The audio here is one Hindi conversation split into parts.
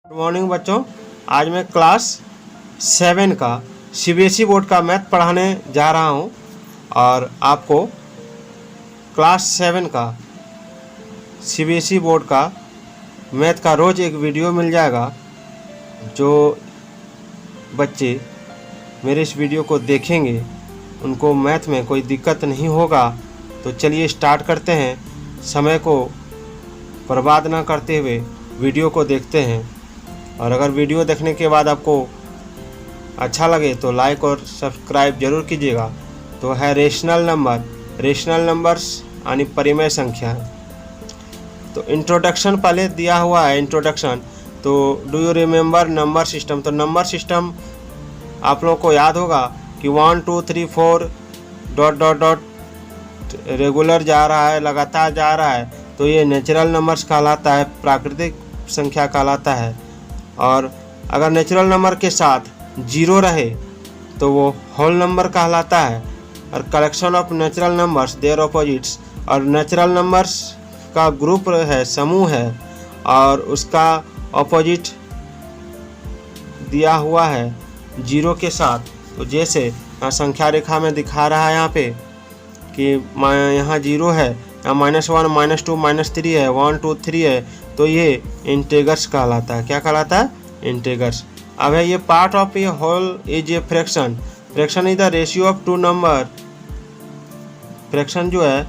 गुड मॉर्निंग बच्चों। आज मैं क्लास 7 का सीबीएसई बोर्ड का मैथ पढ़ाने जा रहा हूं और आपको क्लास 7 का सीबीएसई बोर्ड का मैथ का रोज़ एक वीडियो मिल जाएगा। जो बच्चे मेरे इस वीडियो को देखेंगे उनको मैथ में कोई दिक्कत नहीं होगा। तो चलिए स्टार्ट करते हैं। समय को बर्बाद ना करते हुए वीडियो को देखते हैं और अगर वीडियो देखने के बाद आपको अच्छा लगे तो लाइक और सब्सक्राइब जरूर कीजिएगा। तो है रेशनल नंबर्स यानी परिमेय संख्या। तो इंट्रोडक्शन पहले दिया हुआ है इंट्रोडक्शन। तो do you remember number system. तो नंबर सिस्टम आप लोगों को याद होगा कि 1 2 3 4 ... रेगुलर जा रहा है, लगातार जा रहा है, तो ये नेचुरल नंबर्स कहलाता है, प्राकृतिक संख्या कहलाता है। और अगर नेचुरल नंबर के साथ 0 रहे तो वो होल नंबर कहलाता है। और collection of natural numbers their opposites. और नेचुरल नंबर्स का ग्रुप है, समूह है, और उसका ऑपोजिट दिया हुआ है 0 के साथ। तो जैसे संख्या रेखा में दिखा रहा है यहाँ पे कि यहाँ 0 है, यहाँ -1 -2 -3 है, 1 2 3 है, तो ये इंटेगर्स कहलाता है। क्या कहलाता है? इंटेगर्स। अब है ये part of a whole is a fraction. Fraction is the ratio of two number. Fraction जो है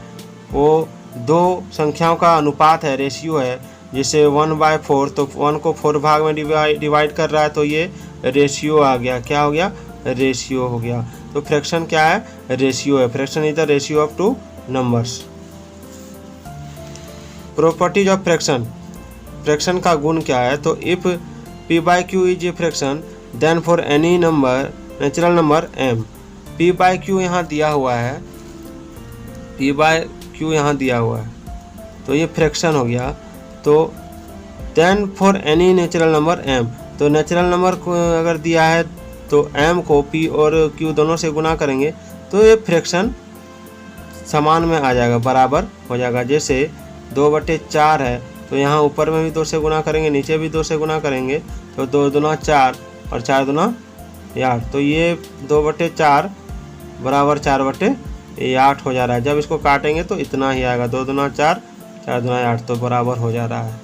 वो दो संख्याओं का अनुपात है, रेशियो है। जैसे 1/4, तो 1 को 4 भाग में डिवाइड कर रहा है, तो ये रेशियो आ गया। क्या हो गया? रेशियो हो गया। तो फ्रैक्शन क्या है? रेशियो है। Fraction is the ratio of two numbers. Properties of fraction. Fraction का गुण क्या है? तो if p/q is a fraction then for any number natural number m। p/q यहाँ दिया हुआ है, p/q यहाँ दिया हुआ है, तो ये फ्रैक्शन हो गया। तो then for any natural number m, तो नेचुरल नंबर को अगर दिया है तो m को p और q दोनों से गुना करेंगे तो ये फ्रैक्शन समान में आ जाएगा, बराबर हो जाएगा। जैसे 2/4 है, तो यहाँ ऊपर में भी 2 से गुना करेंगे, नीचे भी 2 से गुना करेंगे, तो 2 दूना 4 और 4 दूना 8। तो ये 2/4 बराबर 4/8 हो जा रहा है। जब इसको काटेंगे तो इतना ही आएगा, 2 दूना 4 4 दूना 8, तो बराबर हो जा रहा है।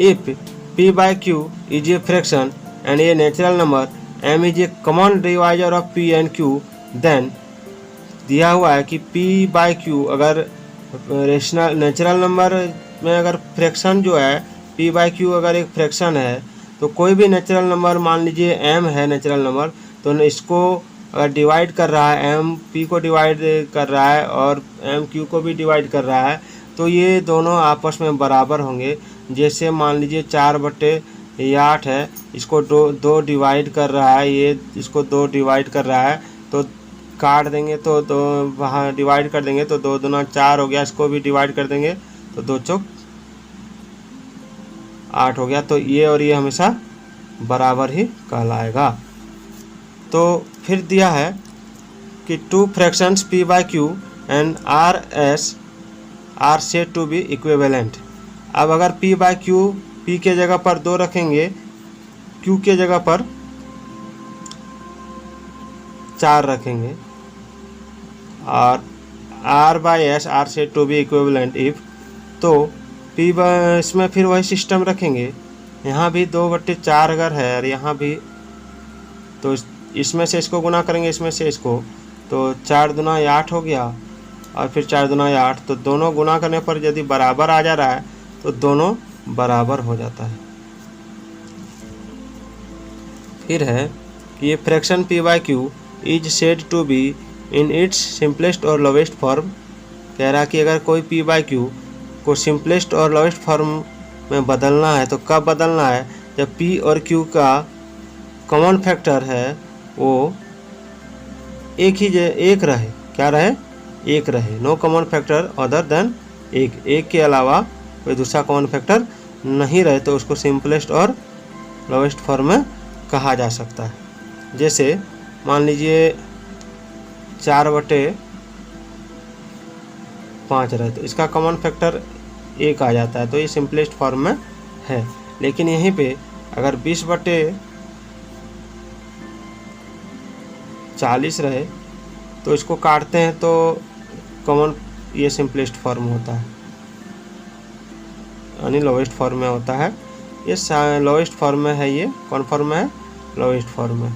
If p/q is a fraction and a natural number m is a common divisor of p and q, then दिया हुआ है कि p/q अगर रेशनल नेचुरल नंबर में अगर फ्रैक्शन जो है p/q अगर एक फ्रैक्शन है, तो कोई भी नेचुरल नंबर, मान लीजिए m है नेचुरल नंबर, तो इसको अगर डिवाइड कर रहा है, m p को डिवाइड कर रहा है और m q को भी डिवाइड कर रहा है, तो ये दोनों आपस में बराबर होंगे। जैसे मान लीजिए 4/8 है, इसको 2 डिवाइड कर रहा है, ये इसको 2 डिवाइड कर रहा है, तो काट देंगे तो 2 वहाँ डिवाइड कर देंगे तो 2 दूना 4 हो गया। इसको भी डिवाइड कर देंगे तो 2 चौक 8 हो गया। तो ये और ये हमेशा बराबर ही कहलाएगा। तो फिर दिया है कि 2 fractions p/q and r/s are said to be equivalent. अब अगर p/q p के जगह पर 2 रखेंगे, q के जगह पर 4 रखेंगे, और r/s are said to be equivalent if, तो p इसमें फिर वही सिस्टम रखेंगे। यहाँ भी 2/4 अगर है और यहाँ भी, तो इसमें से इसको गुना करेंगे, इसमें से इसको, तो 4 दूना 8 हो गया और फिर 4 दूना 8, तो दोनों गुना करने पर यदि बराबर आ जा रहा है तो दोनों बराबर हो जाता है। फिर है कि ये fraction p/q is said to be in its simplest और लोवेस्ट फॉर्म। कह रहा कि अगर कोई p/q को सिंपलेस्ट और लोवेस्ट फॉर्म में बदलना है तो कब बदलना है? जब p और q का कॉमन फैक्टर है वो एक रहे। क्या रहे? एक रहे। No common factor other than एक के अलावा कोई दूसरा कॉमन फैक्टर नहीं रहे, तो उसको सिंपलेस्ट और लोवेस्ट फॉर्म में कहा जा सकता है। जैसे मान लीजिए 4/5 रहे, तो इसका कॉमन फैक्टर 1 आ जाता है, तो ये सिंपलेस्ट फॉर्म में है। लेकिन यहीं पे अगर 20/40 रहे तो इसको काटते हैं तो कॉमन ये सिंपलेस्ट फॉर्म होता है, यानी लोवेस्ट फॉर्म में होता है। ये लोवेस्ट फॉर्म में है, ये कौन फॉर्म में है, लोवेस्ट फॉर्म में।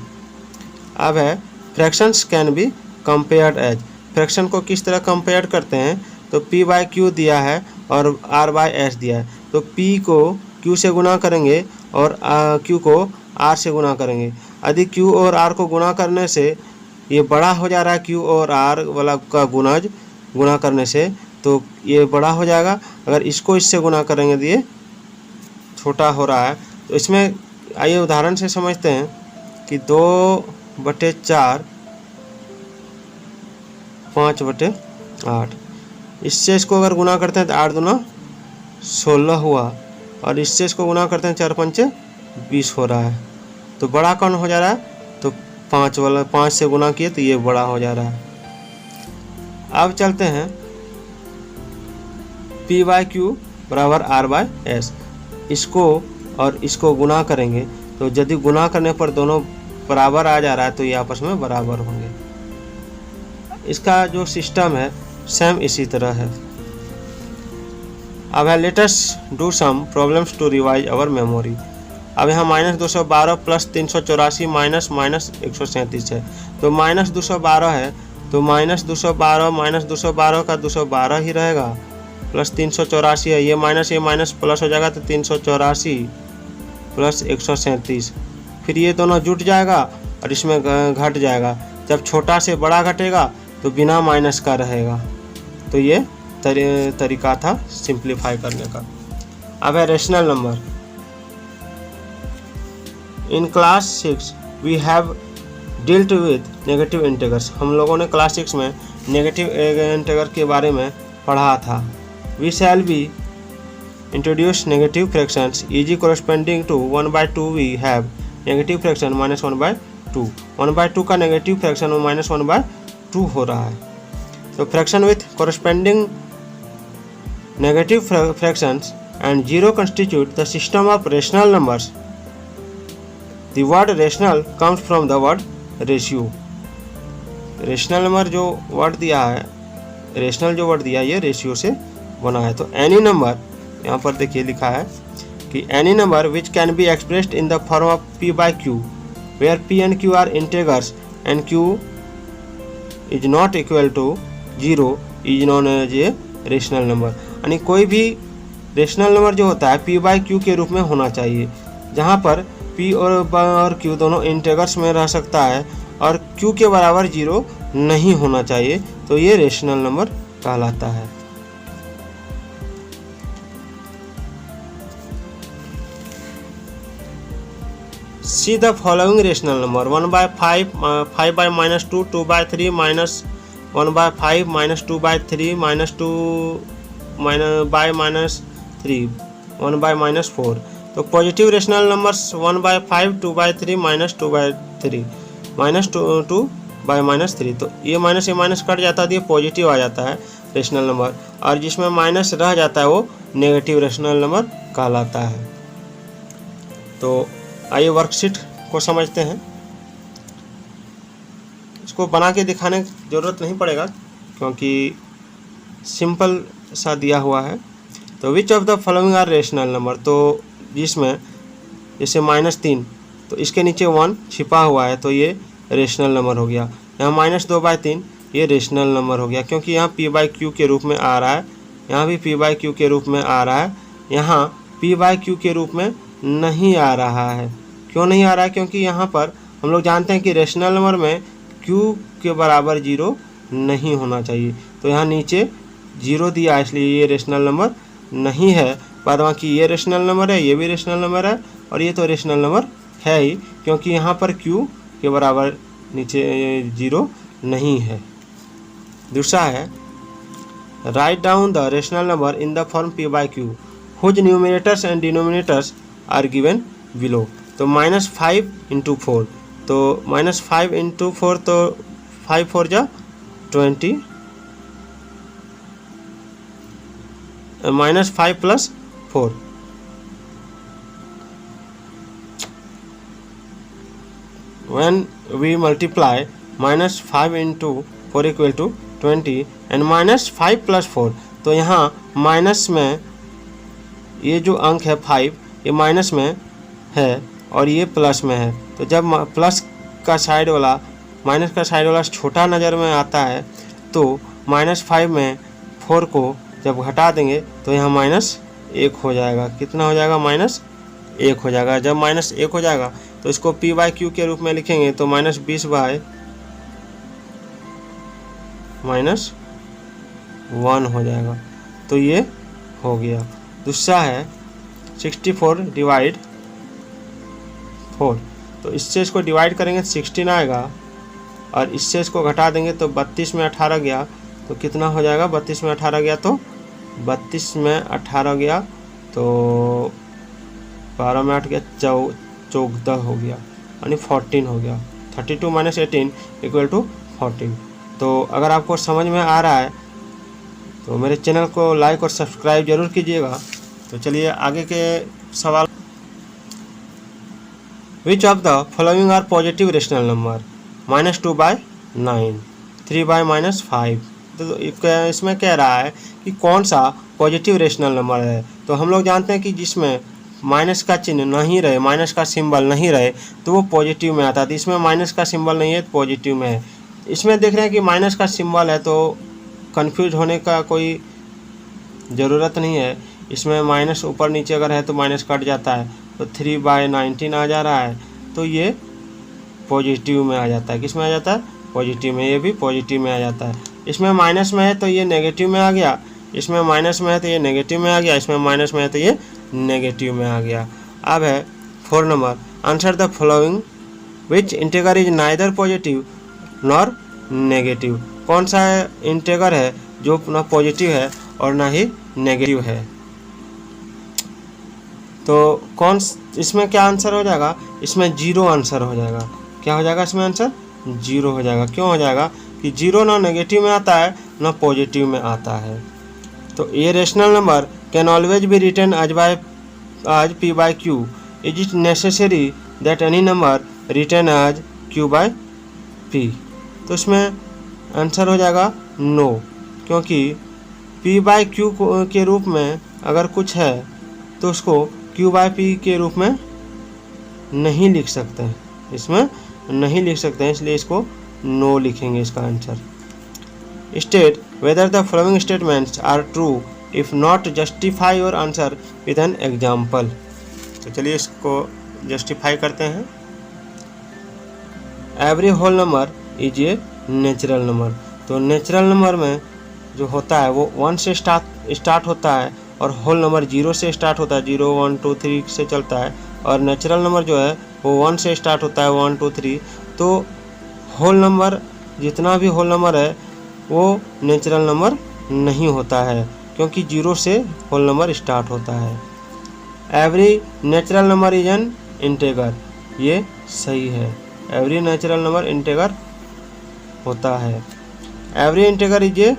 अब है fractions can be compared as. Fraction को किस तरह कंपेयर करते हैं, तो p/q दिया है और r/s दिया है, तो p को q से गुना करेंगे और q को r से गुना करेंगे। यदि q और r को गुना करने से ये बड़ा हो जा रहा है, q और r वाला का गुना करने से तो ये बड़ा हो जाएगा। अगर इसको इससे गुना करेंगे तो ये छोटा हो रहा है। तो इसमें आइए उदाहरण से समझते हैं कि 2/4 5/8, इससे इसको अगर गुना करते हैं तो 8 दूना 16 हुआ, और इससे इसको गुना करते हैं 4×5 20 हो रहा है। तो बड़ा कौन हो जा रहा है, तो 5 से गुना किए तो ये बड़ा हो जा रहा है। अब चलते हैं p/q बराबर r/s, इसको और इसको गुना करेंगे तो यदि गुना करने पर दोनों बराबर आ जा रहा है तो ये आपस में बराबर होंगे। इसका जो सिस्टम है सेम इसी तरह है। अब है let us do some problems to revise our memory. अब यहाँ -212 प्लस 384 माइनस 137 है, तो -212 है तो -212 का 212 ही रहेगा, प्लस 384 है, ये माइनस प्लस हो जाएगा तो 384 प्लस 137, फिर ये दोनों जुट जाएगा और इसमें घट जाएगा। जब छोटा से बड़ा घटेगा तो बिना माइनस का रहेगा। तो ये तरीका था सिंप्लीफाई करने का। अब है rational number. In class 6 we have dealt with negative integers. हम लोगों ने क्लास 6 में नेगेटिव इंटीजर के बारे में पढ़ा था। We shall be introduce negative fractions eg corresponding to 1/2 we have negative fraction -1/2। 1/2 का नेगेटिव फ्रैक्शन -1/2 हो रहा है। तो fraction with corresponding negative fractions and zero constitute the system of rational numbers. The word rational comes from the word ratio. Rational number जो वर्ड दिया है, रेशनल जो वर्ड दिया है ये रेशियो से बना है। तो एनी नंबर, यहाँ पर देखिए लिखा है कि any number which can be expressed in the form of p/q where p and q are integers and q is not equal to 0 is known as a rational number. यानी कोई भी रेशनल नंबर जो होता है p/q के रूप में होना चाहिए, जहाँ पर p और q दोनों इंटीजर्स में रह सकता है और q के बराबर 0 नहीं होना चाहिए, तो ये रेशनल नंबर कहलाता है। See the following rational number 1/5, 5/-2, 2/3, -1/5, -2/3, -2/-3, 1/-4। तो पॉजिटिव रेशनल नंबर्स 1/5, 2/3, -2/3, -2/-3। तो ये माइनस कट जाता है तो ये पॉजिटिव आ जाता है रेशनल नंबर, और जिसमें माइनस रह जाता है वो नेगेटिव रेशनल नंबर कहलाता है। तो आइए वर्कशीट को समझते हैं। इसको बना के दिखाने की ज़रूरत नहीं पड़ेगा क्योंकि सिंपल सा दिया हुआ है। तो which of the following are rational number, तो जिसमें जैसे -3 तो इसके नीचे 1 छिपा हुआ है तो ये रेशनल नंबर हो गया। यहाँ -2/3 ये रेशनल नंबर हो गया क्योंकि यहाँ p/q के रूप में आ रहा है, यहाँ भी p/q के रूप में आ रहा है, यहाँ p/q के रूप में नहीं आ रहा है। क्यों नहीं आ रहा है, क्योंकि यहाँ पर हम लोग जानते हैं कि रेशनल नंबर में q के बराबर 0 नहीं होना चाहिए, तो यहाँ नीचे 0 दिया इसलिए ये रेशनल नंबर नहीं है। बाद बाकी ये रेशनल नंबर है, ये भी रेशनल नंबर है और ये तो रेशनल नंबर है ही क्योंकि यहाँ पर q के बराबर नीचे 0 नहीं है। दूसरा है write down the rational number in the form p/q whose numerators and denominators are given below. तो -5 × 4, तो -5 × 4 तो 5 4 जा 20, -5 + 4। When we multiply -5 × 4 = 20 and -5 + 4, तो यहाँ माइनस में ये जो अंक है 5 ये माइनस में है और ये प्लस में है। तो जब प्लस का साइड वाला माइनस का साइड वाला छोटा नज़र में आता है तो -5 में 4 को जब घटा देंगे तो यहाँ -1 हो जाएगा। कितना हो जाएगा? -1 हो जाएगा। जब -1 हो जाएगा तो इसको p/q के रूप में लिखेंगे तो -20/-1 हो जाएगा। तो ये हो गया। दूसरा है 64/4। तो इससे इसको डिवाइड करेंगे तो 16 आएगा और इससे इसको घटा देंगे तो 32 में 18 गया तो कितना हो जाएगा? 32 में 18 गया तो 32 में 18 गया तो 12 में 8 गया 14 हो गया यानी 14 हो गया। 32 - 18 = 14। तो अगर आपको समझ में आ रहा है तो मेरे चैनल को लाइक और सब्सक्राइब जरूर कीजिएगा। तो चलिए आगे के सवाल। Which of the following are positive rational number? -2/9, 3/-5। तो इसमें कह रहा है कि कौन सा पॉजिटिव रेशनल नंबर है। तो हम लोग जानते हैं कि जिसमें माइनस का चिन्ह नहीं रहे, माइनस का सिंबल नहीं रहे तो वो पॉजिटिव में आता है। तो इसमें माइनस का सिंबल नहीं है तो पॉजिटिव में है। इसमें देख रहे हैं कि माइनस का सिंबल है तो कंफ्यूज होने का कोई ज़रूरत नहीं है। इसमें माइनस ऊपर नीचे अगर है तो माइनस कट जाता है तो 3/19 आ जा रहा है तो ये पॉजिटिव में आ जाता है। किस में आ जाता है? पॉजिटिव में। ये भी पॉजिटिव में आ जाता है। इसमें माइनस में है तो ये नेगेटिव में आ गया, इसमें माइनस में है तो ये नेगेटिव में आ गया, इसमें माइनस में है तो ये नेगेटिव में आ गया। अब है 4 number. Answer the following which integer is neither positive nor negative. कौन सा इंटीगर है जो ना पॉजिटिव है और ना ही नेगेटिव है? तो इसमें क्या आंसर हो जाएगा? इसमें 0 आंसर हो जाएगा। क्या हो जाएगा इसमें आंसर? 0 हो जाएगा। क्यों हो जाएगा? कि 0 ना नेगेटिव में आता है ना पॉजिटिव में आता है। तो ये rational number can always be written as p/q। Is it necessary that any number written as q/p? तो इसमें आंसर हो जाएगा नो, क्योंकि p/q के रूप में अगर कुछ है तो उसको q/p के रूप में नहीं लिख सकते हैं, इसमें नहीं लिख सकते हैं, इसलिए इसको नो लिखेंगे इसका answer. State whether the following statements are true, if not justify your answer with an example. तो चलिए इसको जस्टिफाई करते हैं। Every whole number is a natural number. तो नेचुरल नंबर में जो होता है वो 1 से स्टार्ट होता है और होल नंबर 0 से स्टार्ट होता है, 0 1 2 3 से चलता है। और नेचुरल नंबर जो है वो 1 से स्टार्ट होता है, 1 2 3। तो होल नंबर जितना भी होल नंबर है वो नेचुरल नंबर नहीं होता है, क्योंकि 0 से होल नंबर स्टार्ट होता है। Every natural number is an integer, ये सही है। एवरी नेचुरल नंबर इंटीगर होता है। Every integer is a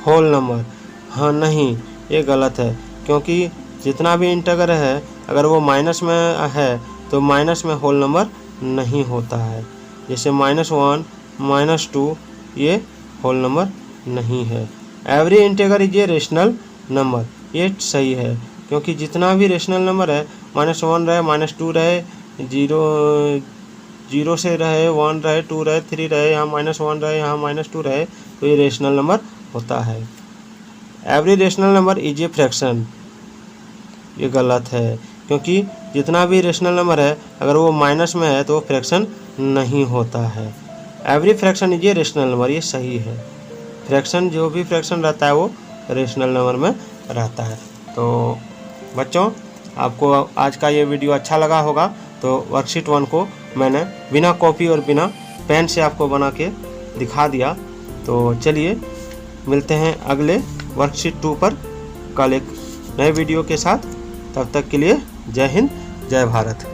whole number, हाँ नहीं, ये गलत है, क्योंकि जितना भी इंटीगर है अगर वो माइनस में है तो माइनस में होल नंबर नहीं होता है। जैसे -1 -2 ये होल नंबर नहीं है। Every integer is A rational number, ये सही है, क्योंकि जितना भी रेशनल नंबर है -1 रहे, -2 रहे, 0 से रहे, 1 रहे, 2 रहे, 3 रहे, यहाँ -1 रहे, यहाँ -2 रहे, तो ये रेशनल नंबर होता है। Every rational number is a fraction, ये गलत है, क्योंकि जितना भी रेशनल नंबर है अगर वो माइनस में है तो वो फ्रैक्शन नहीं होता है। Every fraction is a rational number, ये सही है। फ्रैक्शन जो भी फ्रैक्शन रहता है वो रेशनल नंबर में रहता है। तो बच्चों, आपको आज का ये वीडियो अच्छा लगा होगा तो वर्कशीट 1 को मैंने बिना कॉपी और बिना पेन से आपको बना के दिखा दिया। तो चलिए मिलते हैं अगले वर्कशीट 2 पर कल एक नए वीडियो के साथ। तब तक के लिए जय हिंद, जय भारत।